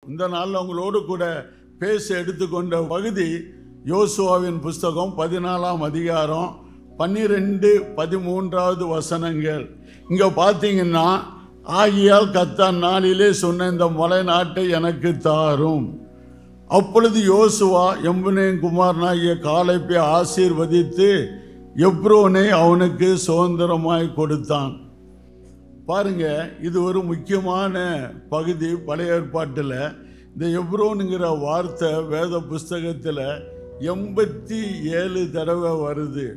இந்த நாளில் உங்களோடு கூட பேச எடுத்துக்கொண்ட பகுதி யோசுவாவின் புஸ்தகம் 14ஆம் அதிகாரம் 12, 13 வசனங்கள். இங்கே பார்த்தீங்கன்னா, ஆகியால் கர்த்தர் நாளிலே சொன்ன இந்த மலை நாட்டை எனக்கு தாரும். அப்பொழுது யோசுவா எம்புனேன் குமாரனாகிய காலேபை ஆசீர்வதித்து எப்ரோனை அவனுக்கு சுதந்திரமாய் கொடுத்தான். பாருங்க, இது ஒரு முக்கியமான பகுதி. பழைய ஏற்பாட்டில் இந்த எப்ரோனுங்கிற வார்த்தை வேத புஸ்தகத்தில் 87 தடவை வருது.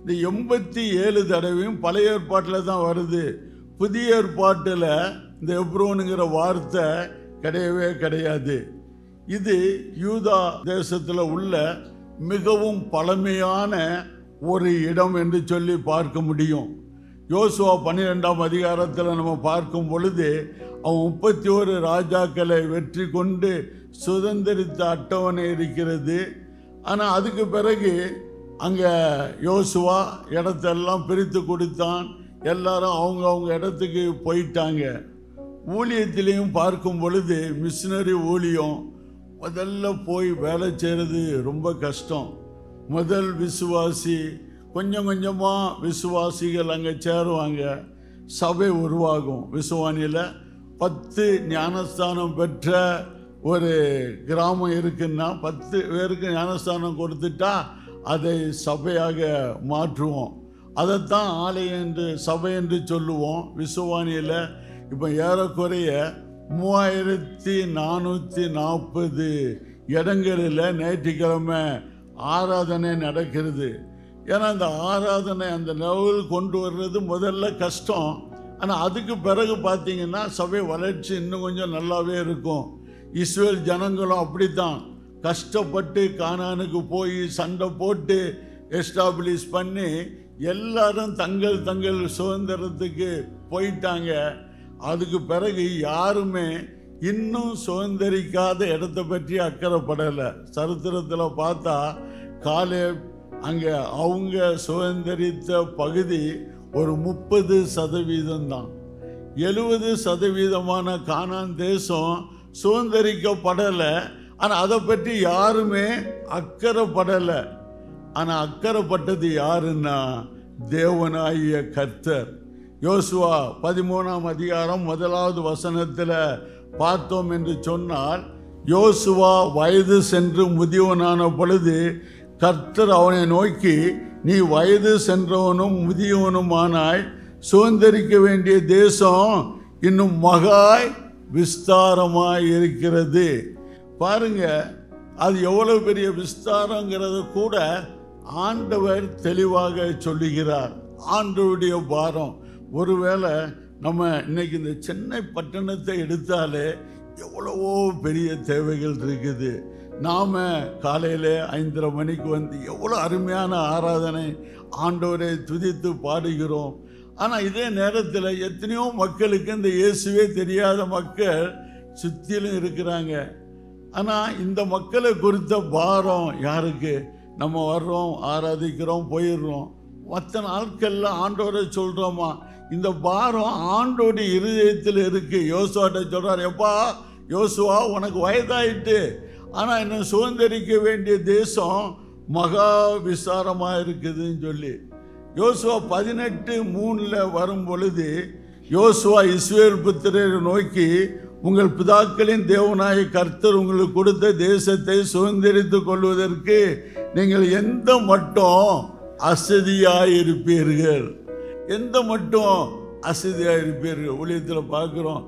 இந்த 87 தடவையும் பழைய ஏற்பாட்டில் தான் வருது. புதிய ஏற்பாட்டில் இந்த எப்ரோனுங்கிற வார்த்தை கிடையவே கிடையாது. இது யூதா தேசத்தில் உள்ள மிகவும் பழமையான ஒரு இடம் என்று சொல்லி பார்க்க முடியும். யோசுவா 12ஆம் அதிகாரத்தில் நம்ம பார்க்கும் பொழுது அவன் 31 ராஜாக்களை வெற்றி கொண்டு சுதந்திரித்த அட்டவணை இருக்கிறது. ஆனால் அதுக்கு பிறகு அங்கே யோசுவா இடத்தெல்லாம் பிரித்து கொடுத்தான். எல்லாரும் அவங்க இடத்துக்கு போயிட்டாங்க. ஊழியத்திலையும் பார்க்கும் பொழுது மிஷினரி ஊழியம் முதல்ல போய் வேலை செய்கிறது ரொம்ப கஷ்டம். முதல் விசுவாசி கொஞ்சம் கொஞ்சமாக விசுவாசிகள் அங்கே சேருவாங்க, சபை உருவாகும். விசுவானியில் 10 ஞானஸ்தானம் பெற்ற ஒரு கிராமம் இருக்குன்னா 10 பேருக்கு ஞானஸ்தானம் கொடுத்துட்டா அதை சபையாக மாற்றுவோம். அதைத்தான் ஆலயம் என்று சபை என்று சொல்லுவோம். விசுவானியில் இப்போ ஏறக்குறைய 3440 இடங்களில் ஞாயிற்றுக்கிழமை ஆராதனை நடக்கிறது. ஏன்னா அந்த ஆராதனை அந்த லெவல் கொண்டு வர்றது முதல்ல கஷ்டம். ஆனால் அதுக்கு பிறகு பார்த்தீங்கன்னா சபை வளர்ச்சி இன்னும் கொஞ்சம் நல்லாவே இருக்கும். இஸ்ரேல் ஜனங்களும் அப்படித்தான் கஷ்டப்பட்டு கானானுக்கு போய் சண்டை போட்டு எஸ்டாப்ளிஷ் பண்ணி எல்லாரும் தங்கள் தங்கள் சுதந்திரத்துக்கு போயிட்டாங்க. அதுக்கு பிறகு யாருமே இன்னும் சுதந்திரிக்காத இடத்தை பற்றி அக்கறைப்படலை. சரித்திரத்தில் பார்த்தா காலேப் அங்கே அவங்க சுதந்திரித்த பகுதி ஒரு 30% தான். 70% கானான் தேசம் சுதந்திரிக்கப்படலை. ஆனால் அதை பற்றி யாருமே அக்கறைப்படலை. ஆனால் அக்கறைப்பட்டது யாருன்னா தேவனாகிய கர்த்தர். யோசுவா 13ஆம் அதிகாரம் 1வது வசனத்தில் பார்த்தோம் என்று சொன்னால், யோசுவா வயது சென்று முதியவனான பொழுது கர்த்தர் அவனை நோக்கி, நீ வயது சென்றவனும் முதியவனுமானாய் சுதந்திரிக்க வேண்டிய தேசம் இன்னும் மகாய் விஸ்தாரமாய் இருக்கிறது. பாருங்க, அது எவ்வளவு பெரிய விஸ்தாரங்கிறத கூட ஆண்டவர் தெளிவாக சொல்லுகிறார். ஆண்டவருடைய பாரம். ஒருவேளை நம்ம இன்னைக்கு இந்த சென்னை பட்டணத்தை எடுத்தாலே எவ்வளவோ பெரிய தேவைகள் இருக்குது. நாம் காலையில் 5:30 மணிக்கு வந்து எவ்வளோ அருமையான ஆராதனை ஆண்டவரை துதித்து பாடுகிறோம். ஆனால் இதே நேரத்தில் எத்தனையோ மக்களுக்கு இந்த இயேசுவே தெரியாத மக்கள் சுற்றிலும் இருக்கிறாங்க. ஆனால் இந்த மக்களை குறித்த பாரம் யாருக்கு? நம்ம வர்றோம், ஆராதிக்கிறோம், போயிடுறோம். மற்ற நாட்களில் ஆண்டவரை சொல்கிறோமா? இந்த பாரம் ஆண்டோடைய இருதயத்தில் இருக்குது. யோசுவாட்ட சொல்கிறார், எப்பா யோசுவா, உனக்கு வயதாயிட்டு, ஆனால் இன்னும் சுதந்திரிக்க வேண்டிய தேசம் மகா விசாரமாக இருக்குதுன்னு சொல்லி. யோசுவா 18:3 வரும் பொழுது யோசுவா இஸ்ரவேல் புத்திரரை நோக்கி, உங்கள் பிதாக்களின் தேவனாய கர்த்தர் உங்களுக்கு கொடுத்த தேசத்தை சுதந்திரித்து கொள்வதற்கு நீங்கள் எந்த மட்டும் அசதியாக இருப்பீர்கள்? எந்த மட்டும் அசதியாக இருப்பீர்கள்? ஊழியத்தில் பார்க்குறோம்,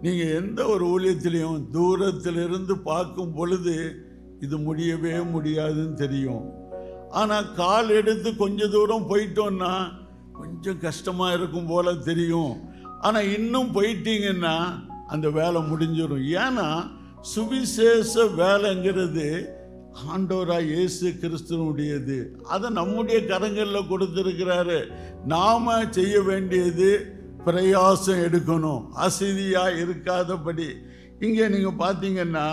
நீங்கள் எந்த ஒரு ஊழியத்திலையும் தூரத்திலிருந்து பார்க்கும் பொழுது இது முடியவே முடியாதுன்னு தெரியும். ஆனால் கால் எடுத்து கொஞ்சம் தூரம் போயிட்டோன்னா கொஞ்சம் கஷ்டமாக இருக்கும் போல தெரியும். ஆனால் இன்னும் போயிட்டீங்கன்னா அந்த வேலை முடிஞ்சிடும். ஏன்னா சுவிசேஷ வேலைங்கிறது ஆண்டவராய் இயேசு கிறிஸ்துவனுடையது. அதை நம்முடைய கரங்களில் கொடுத்துருக்கிறாரு. நாம் செய்ய வேண்டியது பிரயாசம் எடுக்கணும், அசதியாக இருக்காதபடி. இங்கே நீங்கள் பார்த்தீங்கன்னா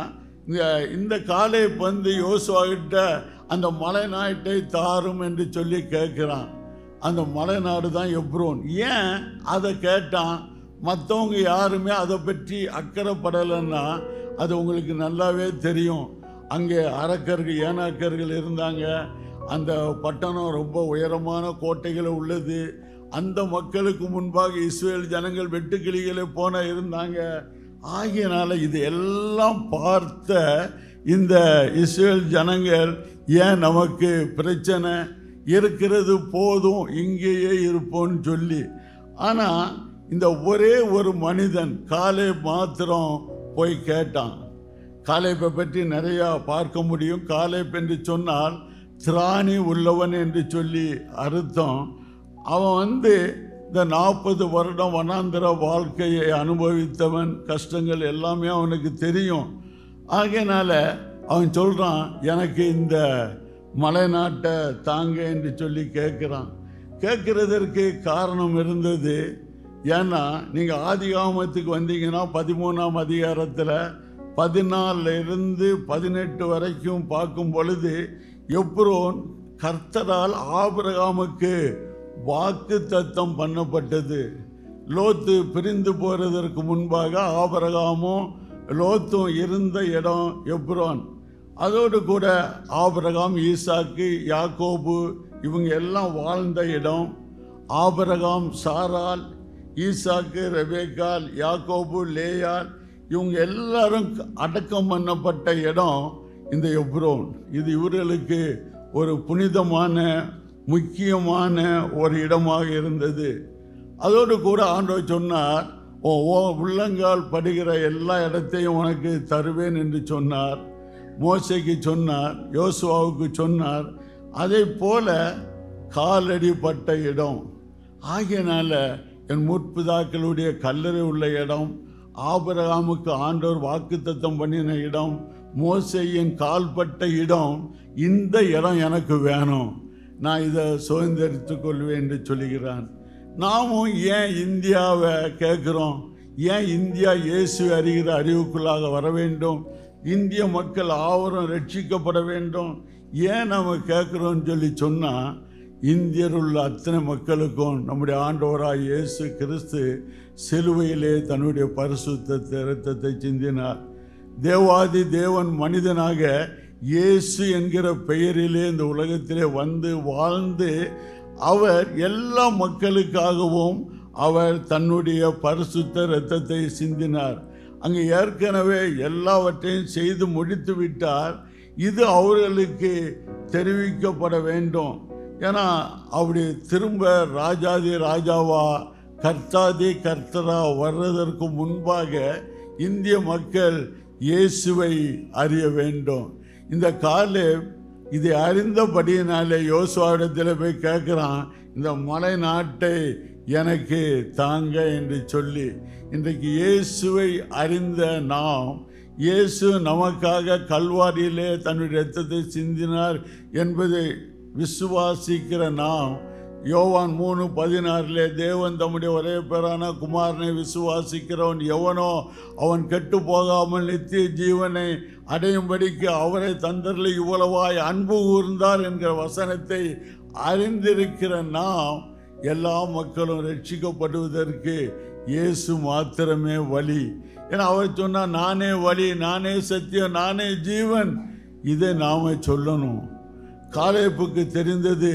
இந்த காலேப் வந்து யோசுவாகிட்ட அந்த மலை நாட்டை தாரும் என்று சொல்லி கேட்குறான். அந்த மலை நாடு தான் எப்ரோன். ஏன் அதை கேட்டான்? மற்றவங்க யாருமே அதை பற்றி அக்கறைப்படலைன்னா அது உங்களுக்கு நல்லாவே தெரியும். அங்கே அரக்கர்கள் ஏனாக்கர்கள் இருந்தாங்க. அந்த பட்டணம் ரொம்ப உயரமான கோட்டைகளை உள்ளது. அந்த மக்களுக்கு முன்பாக இஸ்ரவேல் ஜனங்கள் வெட்டுக்கிளிகளை போன இருந்தாங்க. ஆகியனால இது எல்லாம் பார்த்த இந்த இஸ்ரவேல் ஜனங்கள் ஏன் நமக்கு பிரச்சனை இருக்கிறது, போதும் இங்கேயே இருப்போன்னு சொல்லி. ஆனால் இந்த ஒரே ஒரு மனிதன் காலேப் மாத்திரம் போய் கேட்டான். காலேப்பை பற்றி நிறையா பார்க்க முடியும். காலேப் என்று சொன்னால் திராணி உள்ளவன் என்று சொல்லி அர்த்தம். அவன் இந்த 40 வருடம் வனாந்திர வாழ்க்கையை அனுபவித்தவன். கஷ்டங்கள் எல்லாமே அவனுக்கு தெரியும். ஆகையினால அவன் சொல்கிறான், எனக்கு இந்த மலை நாட்டை தாங்க என்று சொல்லி கேட்குறான். கேட்குறதற்கு காரணம் இருந்தது. ஏன்னா நீங்கள் ஆதிகாமத்துக்கு வந்தீங்கன்னா 13ஆம் அதிகாரத்தில் 14 18 வரைக்கும் பார்க்கும் பொழுது எப்ரோன் கர்த்தரால் ஆபிரகாமுக்கு வாக்கு தத்தம் பண்ணப்பட்டது. லோத்து பிரிந்து போகிறதற்கு முன்பாக ஆபிரகாமும் லோத்தும் இருந்த இடம் எப்ரோன். அதோடு கூட ஆபிரகாம், ஈசாக்கு, யாக்கோபு இவங்க எல்லாம் வாழ்ந்த இடம். ஆபிரகாம் சாராள், ஈசாக்கு, ரெபேக்காள், யாக்கோபு, லேயாள் இவங்க எல்லாரும் அடக்கம் பண்ணப்பட்ட இடம் இந்த எப்ரோன். இது இவர்களுக்கு ஒரு புனிதமான முக்கியமான ஒரு இடமாக இருந்தது. அதோடு கூட ஆண்டவர் சொன்னார், உள்ளங்கால் படுகிற எல்லா இடத்தையும் உனக்கு தருவேன் என்று சொன்னார். மோசைக்கு சொன்னார், யோசுவாவுக்கு சொன்னார். அதே போல காலடிப்பட்ட இடம். ஆகையினால என் முற்பிதாக்களுடைய கல்லறை உள்ள இடம், ஆபிரகாமுக்கு ஆண்டவர் வாக்குத்தத்தம் பண்ணின இடம், மோசையின் கால்பட்ட இடம், இந்த இடம் எனக்கு வேணும், நான் இதை சுதந்திரித்து கொள்வேன் என்று சொல்லுகிறான். நாமும் ஏன் இந்தியாவை கேட்குறோம்? ஏன் இந்தியா இயேசு அறிகிற அறிவுக்குள்ளாக வர வேண்டும்? இந்திய மக்கள் ஆவரம் ரட்சிக்கப்பட வேண்டும். ஏன் நம்ம கேட்குறோன்னு சொல்லி சொன்னால், இந்தியர் உள்ள அத்தனை மக்களுக்கும் நம்முடைய ஆண்டவராய் இயேசு கிறிஸ்து சிலுவையிலே தன்னுடைய பரிசுத்த இரத்தத்தை சிந்தினார். தேவாதி தேவன் மனிதனாக இயேசு என்கிற பெயரிலே இந்த உலகத்திலே வந்து வாழ்ந்து அவர் எல்லா மக்களுக்காகவும் அவர் தன்னுடைய பரிசுத்த இரத்தத்தை சிந்தினார். அங்கே ஏற்கனவே எல்லாவற்றையும் செய்து முடித்து விட்டார். இது அவர்களுக்கு தெரிவிக்கப்பட வேண்டும். ஏன்னா அப்படி திரும்ப ராஜாதி ராஜாவா கர்த்தாதி கர்த்தரா வர்றதற்கு முன்பாக இந்திய மக்கள் இயேசுவை அறிய வேண்டும். இந்த காலேப் இதை அறிந்தபடியினாலே யோசுவாவிடத்தில் போய் கேட்குறான், இந்த மலை நாட்டை எனக்கு தாங்க என்று சொல்லி. இன்றைக்கு இயேசுவை அறிந்த நாம், இயேசு நமக்காக கல்வாரியிலே தன்னுடைய இரத்தத்தை சிந்தினார் என்பதை விசுவாசிக்கிற நாம், யோவான் 3:16 தேவன் தம்முடைய ஒரே பேரான குமாரனை விசுவாசிக்கிறவன் எவனோ அவன் கெட்டு போகாமல் நித்திய ஜீவனை அடையும்படிக்கு அவரை தந்தரில் இவ்வளவாய் அன்பு கூர்ந்தார் என்கிற வசனத்தை அறிந்திருக்கிற நாம், எல்லா மக்களும் ரட்சிக்கப்படுவதற்கு இயேசு மாத்திரமே வழி. ஏன்னா அவர் சொன்னால், நானே வழி, நானே சத்தியம், நானே ஜீவன். இதை நாம சொல்லணும். காலேப்புக்கு தெரிந்தது,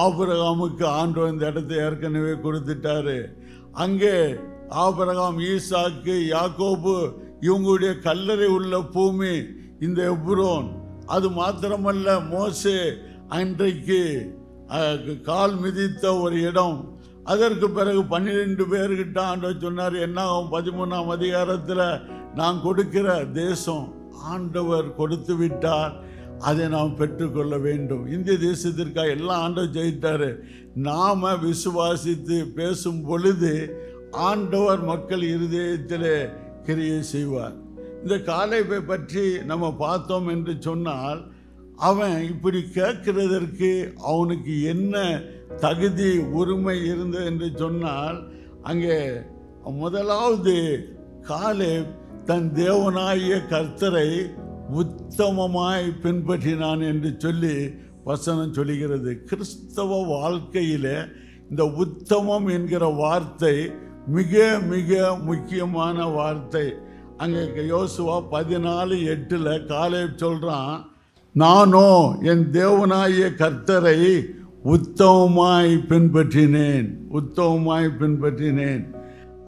ஆபிரகாமுக்கு ஆண்டவர் இந்த இடத்தை ஏற்கனவே கொடுத்துட்டாரு. அங்கே ஆபிரகாம், ஈசாக்கு, யாக்கோபு இவங்களுடைய கல்லறை உள்ள பூமி இந்த எப்ரோன். அது மாத்திரமல்ல, மோசே அன்றைக்கு கால் மிதித்த ஒரு இடம். அதற்கு பிறகு 12 பேர்கிட்ட ஆண்டவர் சொன்னார், என்னாகும் 13ஆம் அதிகாரத்தில், நான் கொடுக்கிற தேசம் ஆண்டவர் கொடுத்து விட்டார், அதை நாம் பெற்றுக்கொள்ள வேண்டும். இந்திய தேசத்திற்காக எல்லாம் ஆண்டவர் ஜெயித்தார். நாம் விசுவாசித்து பேசும் பொழுது ஆண்டவர் மக்கள் இருதயத்திலே கிரியை செய்வார். இந்த காலேப்பை பற்றி நம்ம பார்த்தோம் என்று சொன்னால், அவன் இப்படி கேட்கிறதற்கு அவனுக்கு என்ன தகுதி உரிமை இருந்தது என்று சொன்னால், அங்கே முதலாவது காலேப் தன் தேவனாகிய கர்த்தரை உத்தமமாய் பின்பற்றினான் என்று சொல்லி வசனம் சொல்லுகிறது. கிறிஸ்தவ வாழ்க்கையில் இந்த உத்தமம் என்கிற வார்த்தை மிக மிக முக்கியமான வார்த்தை. அங்கே யோசுவா 14:8 காலேப் சொல்கிறான், நானோ என் தேவனாகிய கர்த்தரை உத்தமமாய் பின்பற்றினேன்.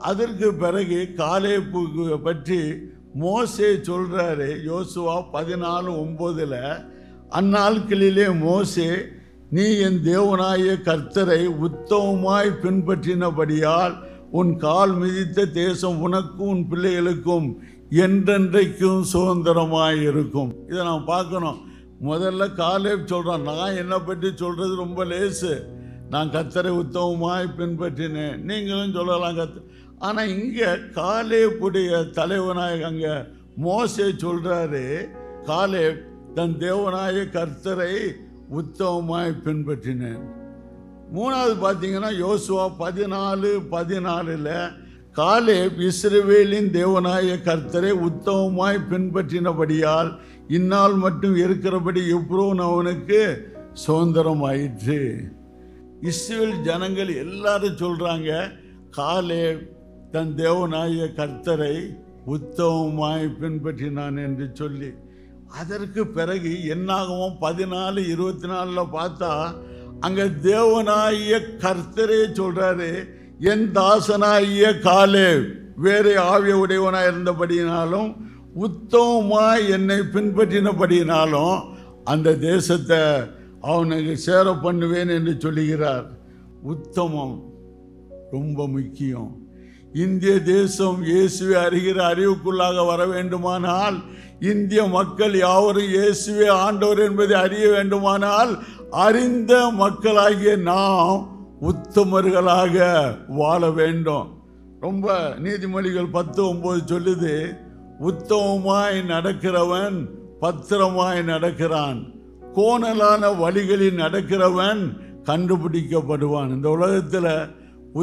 அதற்கு பிறகு காலேப்புக்கு பற்றி மோசே சொல்கிறாரு. யோசுவா 14:9 அந்நாட்களிலே மோசே, நீ என் தேவனாகிய கர்த்தரை உத்தமமாய் பின்பற்றினபடியால் உன் கால் மிதித்த தேசம் உனக்கும் உன் பிள்ளைகளுக்கும் என்றென்றைக்கும் சுதந்திரமாய் இருக்கும். இதை நாம் பார்க்கணும். முதல்ல காலேப் சொல்கிறான், நான் என்னை பற்றி சொல்கிறது ரொம்ப லேசு, நான் கர்த்தரை உத்தமமாய் பின்பற்றினேன். நீங்களும் சொல்லலாம் ஆனால் இங்கே காலேப்புடைய தலைவனாக அங்கே மோசே சொல்கிறாரு, காலேப் தன் தேவனாகிய கர்த்தரை உத்தமமாய் பின்பற்றினேன். மூணாவது பார்த்தீங்கன்னா யோசுவா 14:14 காலேப் இஸ்ரவேலின் தேவனாகிய கர்த்தரை உத்தமமாய் பின்பற்றினபடியால் இந்நாள் மட்டும் இருக்கிறபடி எப்ரோன் அவனுக்கு சுதந்திரமாயிற்று. இஸ்ரவேல் ஜனங்கள் எல்லாரும் சொல்கிறாங்க, காலேப் தன் தேவனாகிய கர்த்தரை உத்தமமாய் பின்பற்றினான் என்று சொல்லி. அதற்கு பிறகு என்னாகவும் 14:24 பார்த்தா அங்கே தேவனாகிய கர்த்தரே சொல்கிறாரு, என் தாசனாகிய காலேப் வேறு ஆவிய உடையவனாக இருந்தபடியினாலும் உத்தமமாய் என்னை பின்பற்றினபடியினாலும் அந்த தேசத்தை அவனுக்கு சேர பண்ணுவேன் என்று சொல்லுகிறார். உத்தமம் ரொம்ப முக்கியம். இந்திய தேசம் இயேசுவை அறிகிற அறிவுக்குள்ளாக வர வேண்டுமானால், இந்திய மக்கள் யாவரும் இயேசுவே ஆண்டவர் என்பதை அறிய வேண்டுமானால், அறிந்த மக்களாகிய நாம் உத்தமர்களாக வாழ வேண்டும். ரொம்ப நீதிமொழிகள் 10:9 சொல்லுது, உத்தமமாய் நடக்கிறவன் பத்திரமாய் நடக்கிறான், கோணலான வழிகளில் நடக்கிறவன் கண்டுபிடிக்கப்படுவான். இந்த உலகத்தில்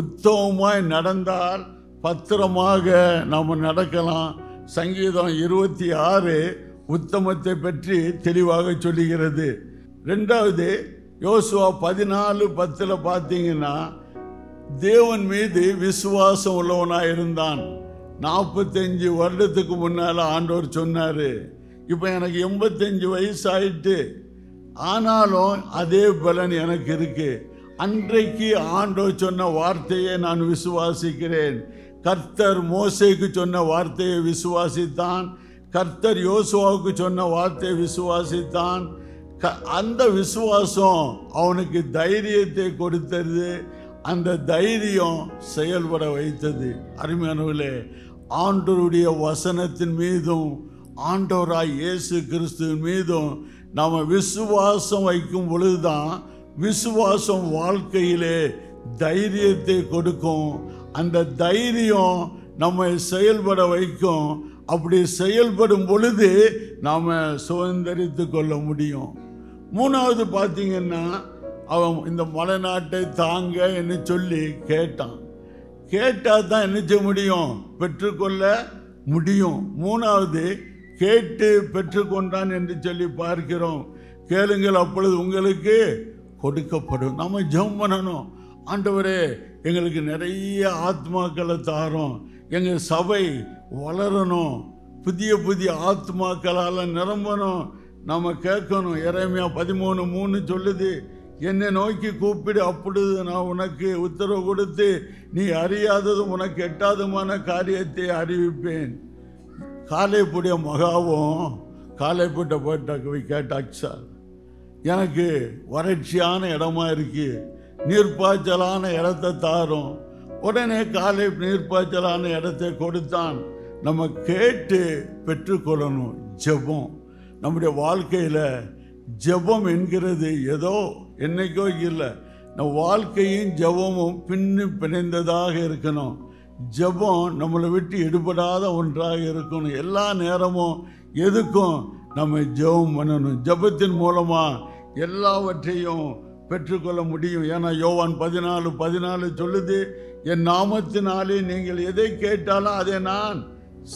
உத்தமமாய் நடந்தால் பத்திரமாக நாம் நடக்கலாம். சங்கீதம் 26 உத்தமத்தை பற்றி தெளிவாக சொல்லுகிறது. ரெண்டாவது யோசுவா 14:10 பார்த்தீங்கன்னா, தேவன் மீது விசுவாசம் உள்ளவனாக இருந்தான். 45 வருடத்துக்கு முன்னால் ஆண்டவர் சொன்னார், இப்போ எனக்கு 85 வயசு ஆயிட்டு, ஆனாலும் அதே பலன் எனக்கு இருக்கு. அன்றைக்கு ஆண்டவர் சொன்ன வார்த்தையை நான் விசுவாசிக்கிறேன். கர்த்தர் மோசேக்கு சொன்ன வார்த்தையை விசுவாசித்தான், கர்த்தர் யோசுவாவுக்கு சொன்ன வார்த்தையை விசுவாசித்தான். அந்த விசுவாசம் அவனுக்கு தைரியத்தை கொடுத்தது, அந்த தைரியம் செயல்பட வைத்தது. அருமையானவர்களே, ஆண்டவருடைய வசனத்தின் மீதும் ஆண்டவராய் இயேசு கிறிஸ்துவின் மீதும் நாம் விசுவாசம் வைக்கும் பொழுதுதான் விசுவாசம் வாழ்க்கையிலே தைரியத்தை கொடுக்கும். அந்த தைரியம் நம்மை செயல்பட வைக்கும். அப்படி செயல்படும் பொழுது நாம் சுதந்திரித்து கொள்ள முடியும். மூணாவது பார்த்தீங்கன்னா, அவன் இந்த மலைநாட்டை தாங்க என்று சொல்லி கேட்டால் தான் என்ன செய்ய முடியும், பெற்றுக்கொள்ள முடியும். மூணாவது கேட்டு பெற்றுக்கொண்டான் என்று சொல்லி பார்க்கிறோம். கேளுங்கள் அப்பொழுது உங்களுக்கு கொடுக்கப்படும். நம்ம ஜெபம் பண்ணணும், ஆண்டவரே எங்களுக்கு நிறைய ஆத்மாக்களை தாரோம், எங்கள் சபை வளரணும், புதிய புதிய ஆத்மாக்களால் நிரம்பணும். நம்ம கேட்கணும். எரேமியா 13:3 சொல்லுது, என்னை நோக்கி கூப்பிடு, அப்பொழுது நான் உனக்கு உத்தரவு கொடுத்து நீ அறியாததும் உனக்கு எட்டாததுமான காரியத்தை அறிவிப்பேன். காலேப்புடைய மகாவும் காலேப்புட்ட போய் கேட்டாச்சா, எனக்கு வறட்சியான இடமா இருக்கு, நீர்ப்பாய்ச்சலான இடத்தை தாரும். உடனே காலேப் நீர்ப்பாய்ச்சலான இடத்தை கொடுத்தான். நம்ம கேட்டு பெற்றுக்கொள்ளணும். ஜெபம் நம்முடைய வாழ்க்கையில் ஜெபம் என்கிறது ஏதோ என்னைக்கோ இல்லை, நம் வாழ்க்கையும் ஜெபமும் பிணைந்ததாக இருக்கணும். ஜெபம் நம்மளை விட்டு எடுபடாத ஒன்றாக இருக்கணும். எல்லா நேரமும் எதுக்கும் நம்ம ஜெபம் பண்ணணும். ஜெபத்தின் மூலமாக எல்லாவற்றையும் பெற்றுக்கொள்ள முடியும். ஏன்னா யோவான் 14:14 சொல்லுது, என் நாமத்தினாலே நீங்கள் எதை கேட்டாலும் அதை நான்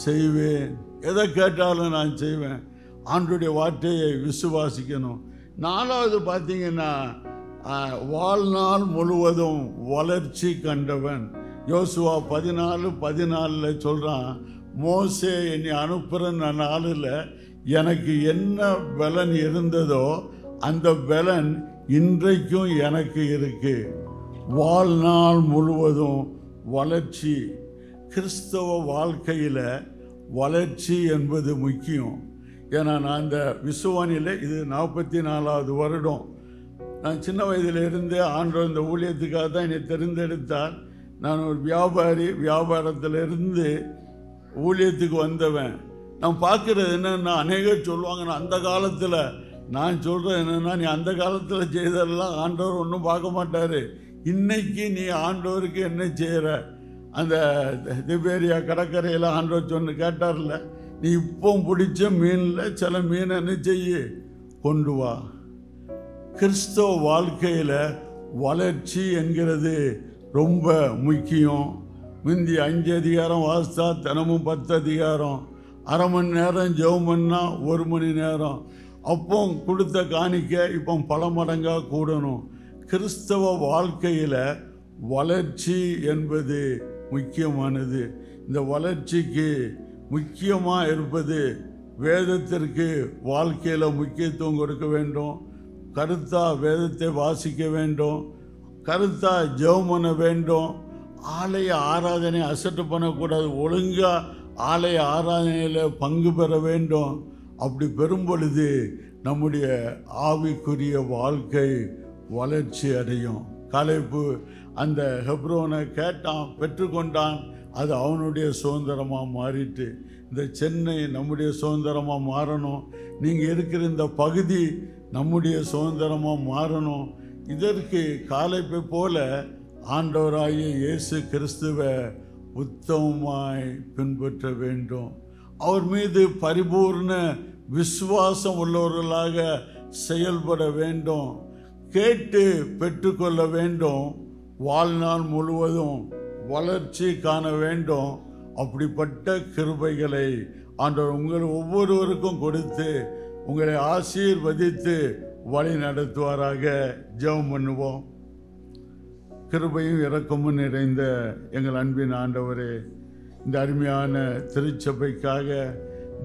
செய்வேன். எதை கேட்டாலும் நான் செய்வேன். ஆண்டவருடைய வார்த்தையை விசுவாசிக்கணும். நாலாவது பார்த்தீங்கன்னா, வாழ்நாள் முழுவதும் வளர்ச்சி கண்டவன். யோசுவா 14:14 சொல்கிறான், மோசே என்னை அனுப்புகிற நாளில் எனக்கு என்ன பலன் இருந்ததோ அந்த பலன் இன்றைக்கும் எனக்கு இருக்கு. வாழ்நாள் முழுவதும் வளர்ச்சி. கிறிஸ்தவ வாழ்க்கையில் வளர்ச்சி என்பது முக்கியம். ஏன்னா நான் இந்த விசுவானியில் இது 44வது வருடம். நான் சின்ன வயதிலிருந்தே ஆண்டவர் இந்த ஊழியத்துக்காக தான் என்னை தெரிந்தெடுத்தார். நான் ஒரு வியாபாரி, வியாபாரத்திலிருந்து ஊழியத்துக்கு வந்தவன். நான் பார்க்குறது என்னென்னா, அநேகர் சொல்லுவாங்க நான் அந்த காலத்தில், நான் சொல்கிறேன் என்னென்னா, நீ அந்த காலத்தில் செய்ததெல்லாம் ஆண்டவர் ஒன்றும் பார்க்க மாட்டார். இன்னைக்கு நீ ஆண்டவருக்கு என்ன செய்கிற? அந்த திபேரியா கடற்கரையில் ஆண்டவர் சொன்னு கேட்டார்ல, நீ இப்போ பிடிச்ச மீனில் சில மீனை என்ன செய்ய கொண்டு வா. கிறிஸ்தவ வாழ்க்கையில் வளர்ச்சி என்கிறது ரொம்ப முக்கியம். முந்தி 5 அதிகாரம் வாசித்தா தினமும் 10 அதிகாரம், அரை மணி நேரம் ஜெபம் பண்ணால் 1 மணி நேரம். அப்போ கொடுத்த காணிக்க இப்போ பல மடங்காக கூடணும். கிறிஸ்தவ வாழ்க்கையில் வளர்ச்சி என்பது முக்கியமானது. இந்த வளர்ச்சிக்கு முக்கியமாக இருப்பது வேதத்திற்கு வாழ்க்கையில் முக்கியத்துவம் கொடுக்க வேண்டும். கருத்தாக வேதத்தை வாசிக்க வேண்டும். கருத்தாக ஜெபம் பண்ண வேண்டும். ஆலய ஆராதனை அசட்டு பண்ணக்கூடாது. ஒழுங்காக ஆலய ஆராதனையில் பங்கு பெற வேண்டும். அப்படி பெறும் பொழுது நம்முடைய ஆவிக்குரிய வாழ்க்கை வளர்ச்சி அடையும். காலேப்பு அந்த ஹெப்ரோனை கேட்டான், பெற்றுக்கொண்டான். அது அவனுடைய சுதந்திரமாக மாறிட்டு. இந்த சென்னை நம்முடைய சுதந்திரமாக மாறணும். நீங்கள் இருக்கிற இந்த பகுதி நம்முடைய சுதந்திரமாக மாறணும். இதற்கு காலேப்பை போல ஆண்டவராகிய இயேசு கிறிஸ்துவை உத்தமமாய் பின்பற்ற வேண்டும். அவர் மீது பரிபூர்ண விசுவாசம் உள்ளவர்களாக செயல்பட வேண்டும். கேட்டு பெற்றுக்கொள்ள வேண்டும். வாழ்நாள் முழுவதும் வளர்ச்சி காண வேண்டும். அப்படிப்பட்ட கிருபைகளை ஆண்டவர் உங்கள் ஒவ்வொருவருக்கும் கொடுத்து உங்களை ஆசீர்வதித்து வழி நடத்துவாராக. ஜெபம் பண்ணுவோம். கிருபையும் இரக்கமும் நிறைந்த எங்கள் அன்பின் ஆண்டவரே, இந்த அருமையான திருச்சபைக்காக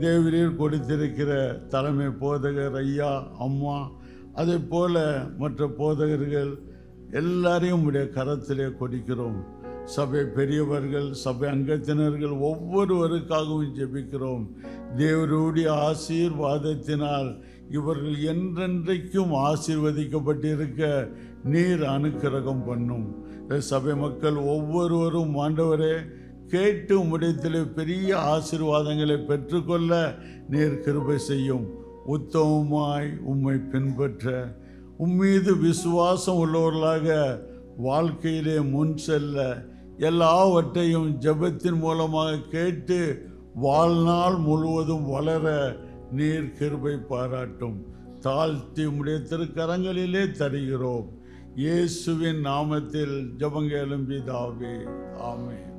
தேவரீர் கொடுத்திருக்கிற தலைமை போதகர் ஐயா, அம்மா, அதே போல மற்ற போதகர்கள் எல்லாரையும் உடைய கரத்திலே கொடுக்கிறோம். சபை பெரியவர்கள், சபை அங்கத்தினர்கள் ஒவ்வொருவருக்காகவும் ஜெபிக்கிறோம். தேவருடைய ஆசீர்வாதத்தினால் இவர்கள் என்றென்றைக்கும் ஆசீர்வதிக்கப்பட்டிருக்க நீர் அனுக்கிரகம் பண்ணும். சபை மக்கள் ஒவ்வொருவரும் ஆண்டவரே கேட்டு உம்மிடத்திலே பெரிய ஆசீர்வாதங்களை பெற்றுக்கொள்ள நீர் கிருபை செய்யும். உத்தமமாய் உம்மை பின்பற்ற, உம்மீது விசுவாசம் உள்ளவர்களாக வாழ்க்கையிலே முன் செல்ல, எல்லாவற்றையும் ஜெபத்தின் மூலமாக கேட்டு வாழ்நாள் முழுவதும் வளர நீர் கிருபை பாராட்டும். தாழ்த்தி உம்முடைய திருக்கரங்களிலே தருகிறோம். இயேசுவின் நாமத்தில் ஜெபம் கேளும் பிதாவே, ஆமென்.